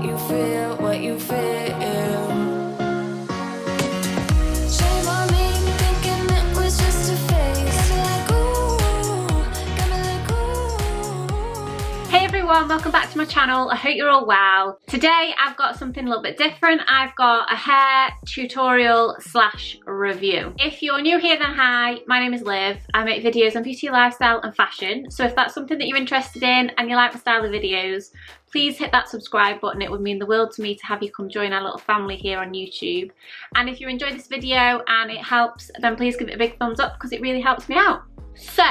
you feel, what you feel. Welcome back to my channel. I hope you're all well. Today I've got something a little bit different. I've got a hair tutorial slash review. If you're new here, then hi, my name is Liv. I make videos on beauty, lifestyle and fashion. So if that's something that you're interested in and you like my style of videos, please hit that subscribe button. It would mean the world to me to have you come join our little family here on YouTube. And if you enjoyed this video and it helps, then please give it a big thumbs up because it really helps me out. So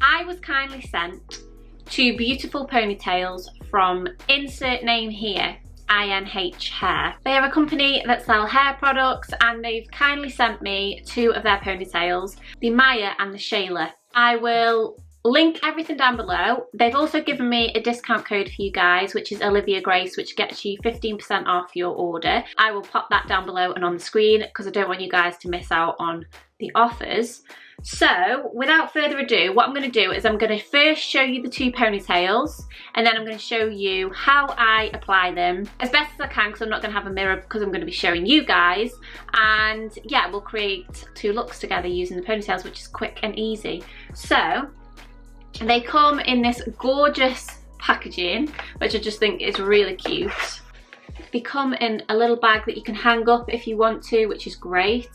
I was kindly sent two beautiful ponytails from insert name here, INH Hair. They are a company that sell hair products and they've kindly sent me two of their ponytails, the MIYA and the SHAYLA. I will link everything down below. They've also given me a discount code for you guys, which is Olivia Grace, which gets you 15% off your order. I will pop that down below and on the screen because I don't want you guys to miss out on the offers. So without further ado, what I'm going to do is I'm going to first show you the two ponytails and then I'm going to show you how I apply them as best as I can because I'm not going to have a mirror because I'm going to be showing you guys. And yeah, we'll create two looks together using the ponytails, which is quick and easy. So they come in this gorgeous packaging, which I just think is really cute. They come in a little bag that you can hang up if you want to, which is great.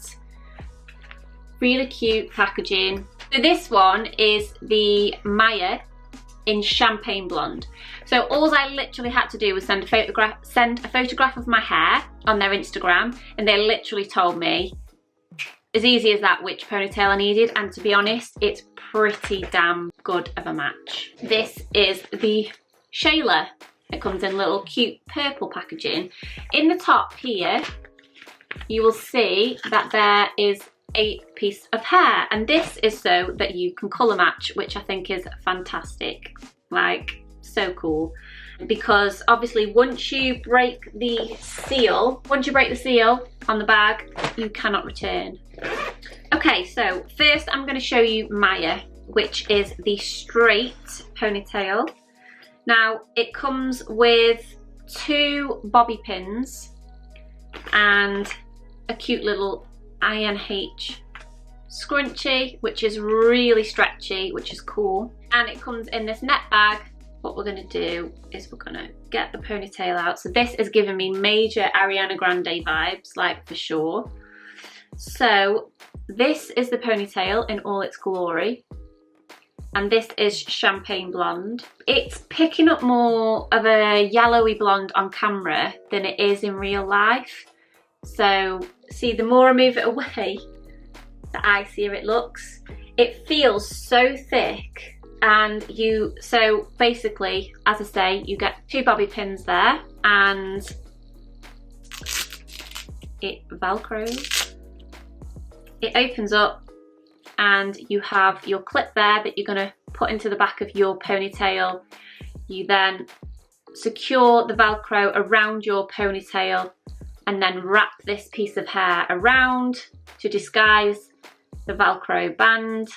Really cute packaging. So this one is the MIYA in Champagne Blonde. So all I literally had to do was send a photograph of my hair on their Instagram, and they literally told me as easy as that which ponytail I needed, and to be honest, it's pretty damn good of a match. This is the SHAYLA. It comes in little cute purple packaging. In the top here, you will see that there is a piece of hair, and this is so that you can colour match, which I think is fantastic, like so cool, because obviously once you break the seal on the bag, you cannot return. Okay, so first I'm going to show you MIYA, which is the straight ponytail. Now it comes with two bobby pins and a cute little INH scrunchie, which is really stretchy, which is cool, and it comes in this net bag. What we're going to do is we're going to get the ponytail out. So this is giving me major Ariana Grande vibes, like for sure. So this is the ponytail in all its glory, and this is Champagne Blonde. It's picking up more of a yellowy blonde on camera than it is in real life. So see, the more I move it away, the icier it looks. It feels so thick, and so basically, as I say, you get two bobby pins there and it velcros. It opens up and you have your clip there that you're going to put into the back of your ponytail. You then secure the velcro around your ponytail and then wrap this piece of hair around to disguise the velcro band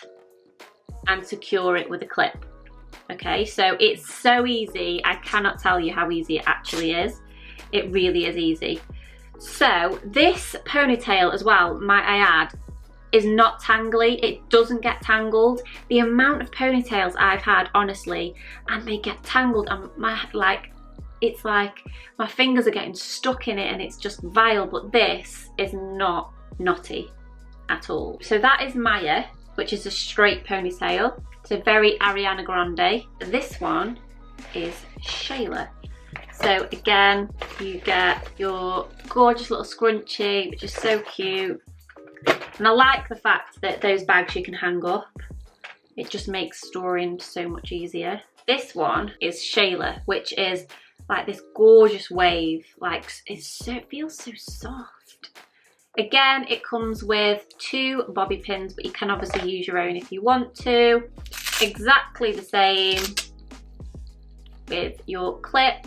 and secure it with a clip. Okay, so it's so easy. I cannot tell you how easy it actually is. It really is easy. So this ponytail as well, might I add, is not tangly. It doesn't get tangled. The amount of ponytails I've had, honestly, and they get tangled, and it's like my fingers are getting stuck in it and it's just vile, but this is not knotty at all. So that is MIYA, which is a straight ponytail. It's a very Ariana Grande. This one is SHAYLA. So again, you get your gorgeous little scrunchie, which is so cute. And I like the fact that those bags you can hang up. It just makes storing so much easier. This one is SHAYLA, which is like this gorgeous wave, like it feels so soft. Again, it comes with two bobby pins, but you can obviously use your own if you want to. Exactly the same with your clip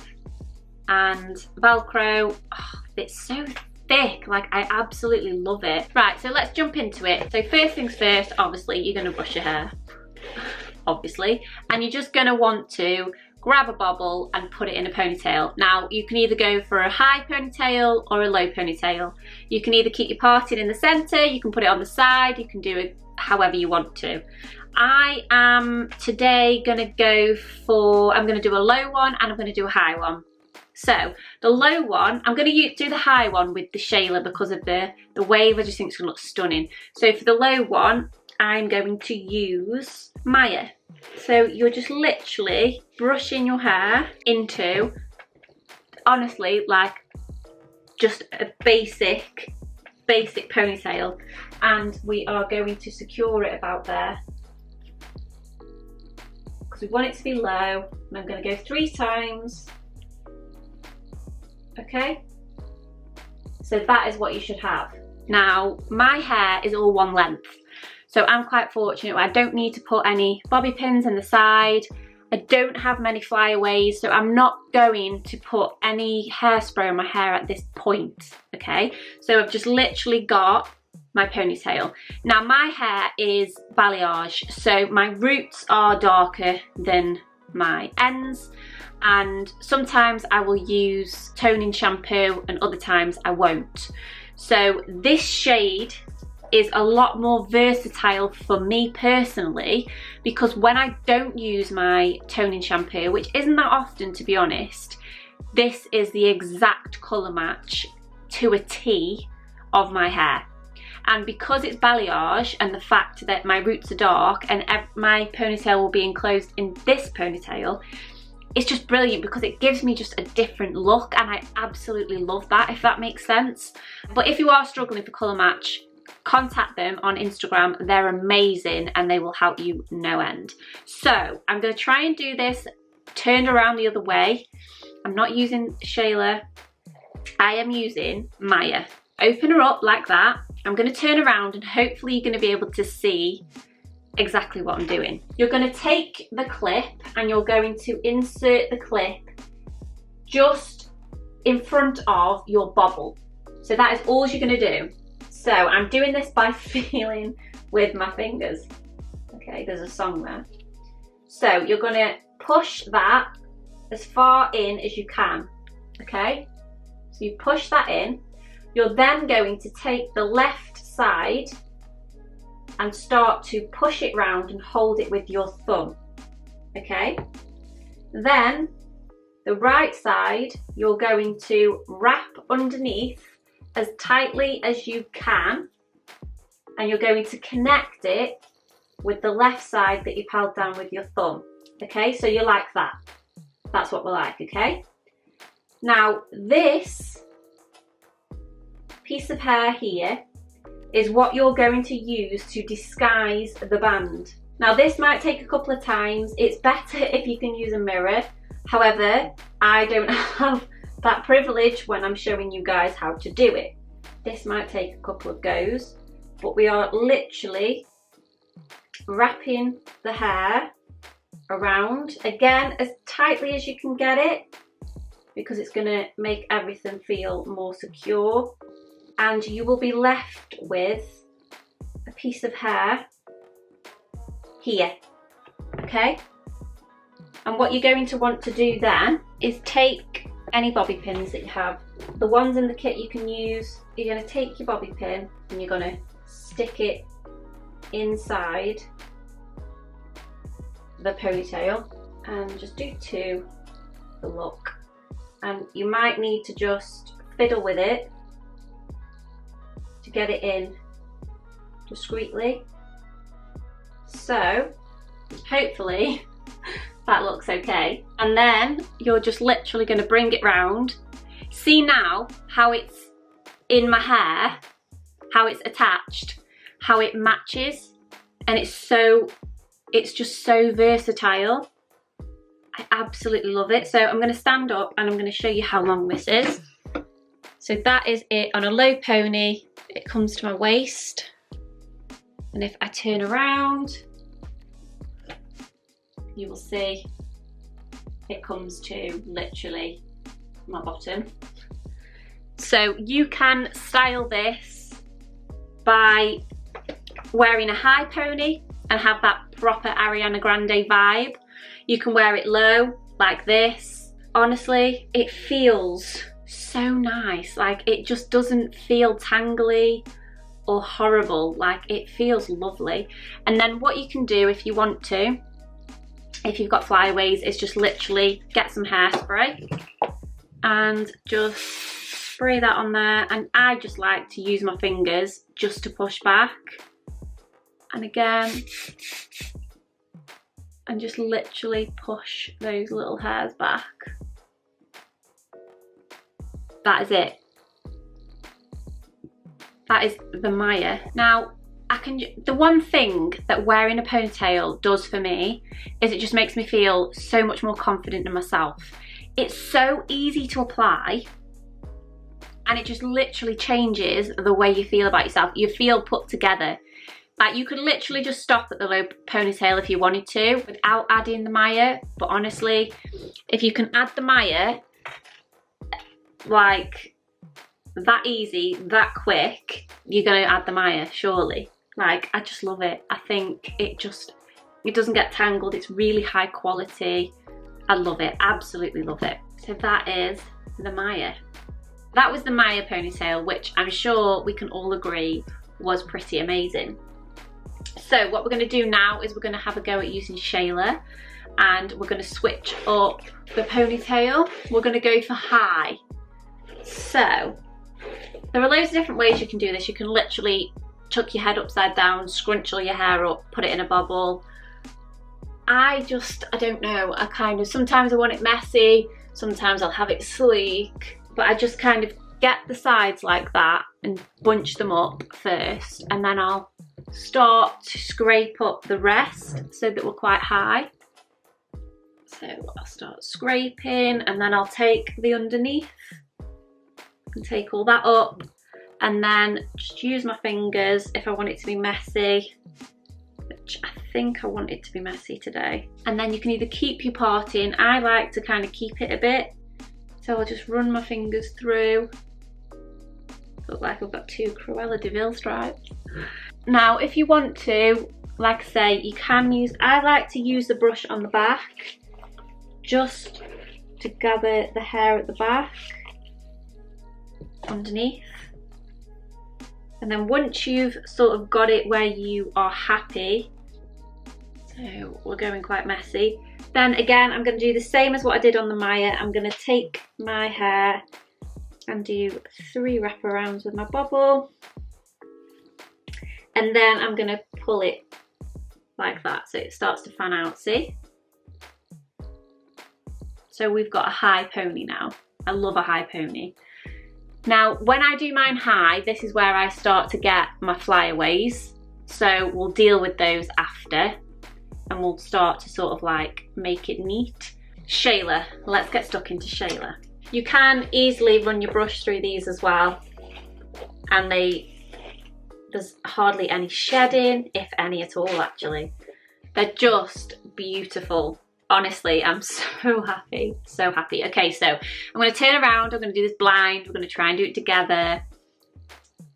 and Velcro. Oh, it's so thick, like I absolutely love it. Right, so let's jump into it. So first things first, obviously you're going to brush your hair, obviously, and you're just going to want to grab a bobble and put it in a ponytail. Now you can either go for a high ponytail or a low ponytail. You can either keep your parting in the center, you can put it on the side, you can do it however you want to. I am today gonna go for, I'm gonna do a low one and I'm gonna do a high one. So the low one, I'm going to do the high one with the SHAYLA because of the wave. I just think it's going to look stunning. So for the low one, I'm going to use MIYA. So you're just literally brushing your hair into, honestly, like just a basic ponytail. And we are going to secure it about there, because we want it to be low. And I'm going to go 3 times. Okay, so that is what you should have. Now my hair is all one length, so I'm quite fortunate. I don't need to put any bobby pins in the side. I don't have many flyaways, so I'm not going to put any hairspray on my hair at this point. Okay, so I've just literally got my ponytail. Now my hair is balayage, so my roots are darker than my ends, and sometimes I will use toning shampoo and other times I won't. So this shade is a lot more versatile for me personally, because when I don't use my toning shampoo, which isn't that often to be honest, this is the exact colour match to a T of my hair. And because it's balayage and the fact that my roots are dark and my ponytail will be enclosed in this ponytail, it's just brilliant because it gives me just a different look, and I absolutely love that, if that makes sense. But if you are struggling for colour match, contact them on Instagram. They're amazing and they will help you no end. So I'm going to try and do this turned around the other way. I'm not using SHAYLA, I am using MIYA. Open her up like that. I'm going to turn around and hopefully you're going to be able to see exactly what I'm doing. You're going to take the clip and you're going to insert the clip just in front of your bobble. So that is all you're going to do. So I'm doing this by feeling with my fingers. Okay, there's a song there. So you're going to push that as far in as you can. Okay, so you push that in. You're then going to take the left side and start to push it round and hold it with your thumb. Okay, then the right side you're going to wrap underneath as tightly as you can, and you're going to connect it with the left side that you've held down with your thumb. Okay, so you're like that. That's what we're like, okay? Now this piece of hair here is what you're going to use to disguise the band. Now this might take a couple of times. It's better if you can use a mirror. However, I don't have that privilege when I'm showing you guys how to do it. This might take a couple of goes, but we are literally wrapping the hair around, again, as tightly as you can get it, because it's going to make everything feel more secure. And you will be left with a piece of hair here, okay? And what you're going to want to do then is take any bobby pins that you have. The ones in the kit you can use. You're going to take your bobby pin and you're going to stick it inside the ponytail and just do 2 for look. And you might need to just fiddle with it to get it in discreetly. So hopefully that looks okay. And then you're just literally going to bring it round. See now how it's in my hair, how it's attached, how it matches, and it's just so versatile. I absolutely love it. So I'm going to stand up and I'm going to show you how long this is. So that is it on a low pony. It comes to my waist, and if I turn around, you will see it comes to literally my bottom. So you can style this by wearing a high pony and have that proper Ariana Grande vibe. You can wear it low like this. Honestly, it feels so nice. Like, it just doesn't feel tangly or horrible. Like, it feels lovely. And then what you can do if you want to, if you've got flyaways, is just literally get some hairspray and just spray that on there. And I just like to use my fingers just to push back. And again, and just literally push those little hairs back. That is it. That is the MIYA. Now, the one thing that wearing a ponytail does for me is it just makes me feel so much more confident in myself. It's so easy to apply, and it just literally changes the way you feel about yourself. You feel put together. Like, you could literally just stop at the low ponytail if you wanted to without adding the MIYA, but honestly, if you can add the MIYA like that easy, that quick, you're gonna add the MIYA, surely. Like, I just love it. I think it doesn't get tangled. It's really high quality. I love it, absolutely love it. So that is the MIYA. That was the MIYA ponytail, which I'm sure we can all agree was pretty amazing. So what we're gonna do now is we're gonna have a go at using SHAYLA, and we're gonna switch up the ponytail. We're gonna go for high. So there are loads of different ways you can do this. You can literally tuck your head upside down, scrunch all your hair up, put it in a bobble. I don't know, sometimes I want it messy, sometimes I'll have it sleek, but I just kind of get the sides like that and bunch them up first, and then I'll start to scrape up the rest so that we're quite high. So I'll start scraping, and then I'll take the underneath and take all that up, and then just use my fingers if I want it to be messy, which I think I want it to be messy today. And then you can either keep your part in. I like to kind of keep it a bit, so I'll just run my fingers through. Look like I've got 2 Cruella de Vil stripes. Now, if you want to, like I say, you can use, I like to use the brush on the back just to gather the hair at the back underneath. And then once you've sort of got it where you are happy, so we're going quite messy, then again I'm going to do the same as what I did on the MIYA. I'm going to take my hair and do 3 wraparounds with my bobble, and then I'm going to pull it like that so it starts to fan out, see? So we've got a high pony now. I love a high pony. Now, when I do mine high, this is where I start to get my flyaways. So we'll deal with those after, and we'll start to sort of like make it neat. SHAYLA, let's get stuck into SHAYLA. You can easily run your brush through these as well, and there's hardly any shedding, if any at all actually. They're just beautiful. Honestly, I'm so happy, so happy. Okay, so I'm going to turn around. I'm going to do this blind. We're going to try and do it together.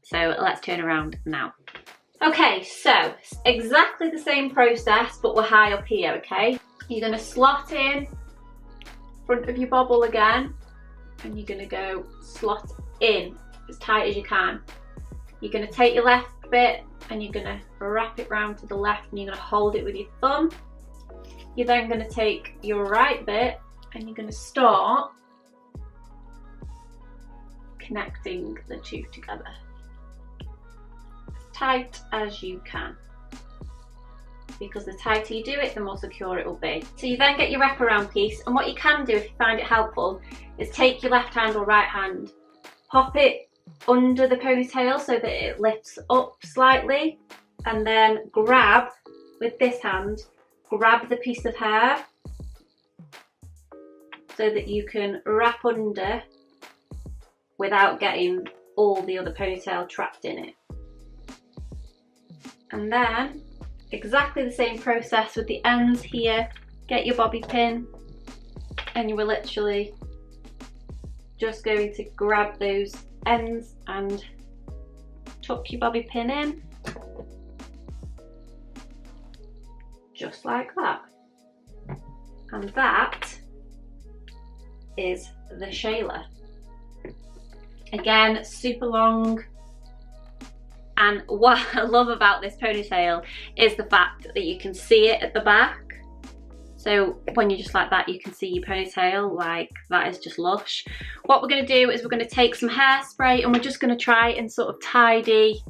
So let's turn around now. Okay, so exactly the same process, but we're high up here, okay? You're going to slot in front of your bobble again, and you're going to go slot in as tight as you can. You're going to take your left bit and you're going to wrap it round to the left, and you're going to hold it with your thumb. You're then going to take your right bit and you're going to start connecting the 2 together as tight as you can, because the tighter you do it, the more secure it will be. So you then get your wraparound piece, and what you can do if you find it helpful is take your left hand or right hand, pop it under the ponytail so that it lifts up slightly, and then grab with this hand, grab the piece of hair so that you can wrap under without getting all the other ponytail trapped in it. And then exactly the same process with the ends here. Get your bobby pin, and you were literally just going to grab those ends and tuck your bobby pin in, just like that. And that is the SHAYLA. Again, super long. And what I love about this ponytail is the fact that you can see it at the back. So when you're just like that, you can see your ponytail. Like, that is just lush. What we're going to do is we're going to take some hairspray and we're just going to try and sort of tidy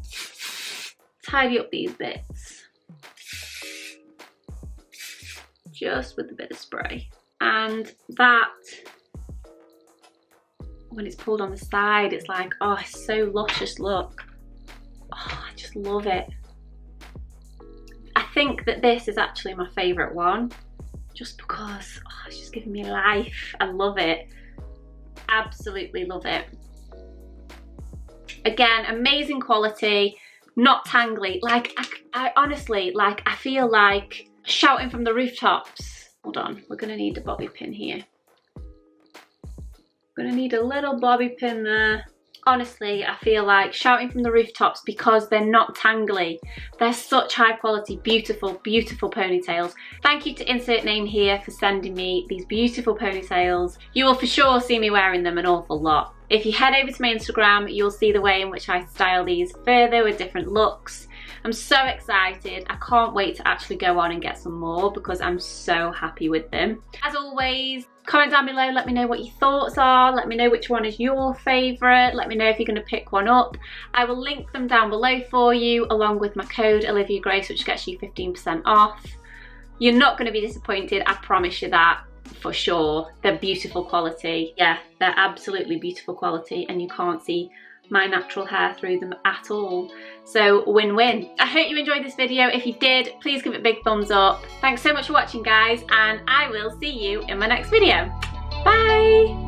up these bits. Just with a bit of spray. And that, when it's pulled on the side, it's like, oh, it's so luscious, look. Oh, I just love it. I think that this is actually my favourite one, just because it's just giving me life. I love it. Absolutely love it. Again, amazing quality, not tangly. Like, I honestly, like, I feel like shouting from the rooftops. Hold on, we're gonna need a bobby pin here. Gonna need a little bobby pin there. Honestly, I feel like shouting from the rooftops because they're not tangly. They're such high quality, beautiful, beautiful ponytails. Thank you to Insert Name Here for sending me these beautiful ponytails. You will for sure see me wearing them an awful lot. If you head over to my Instagram, you'll see the way in which I style these further with different looks. I'm so excited. I can't wait to actually go on and get some more because I'm so happy with them. As always, comment down below, let me know what your thoughts are, let me know which one is your favourite, let me know if you're going to pick one up. I will link them down below for you along with my code Olivia Grace, which gets you 15% off. You're not going to be disappointed, I promise you that for sure. They're beautiful quality. Yeah, they're absolutely beautiful quality and you can't see my natural hair through them at all. So win-win. I hope you enjoyed this video. If you did, please give it a big thumbs up. Thanks so much for watching, guys, and I will see you in my next video. Bye!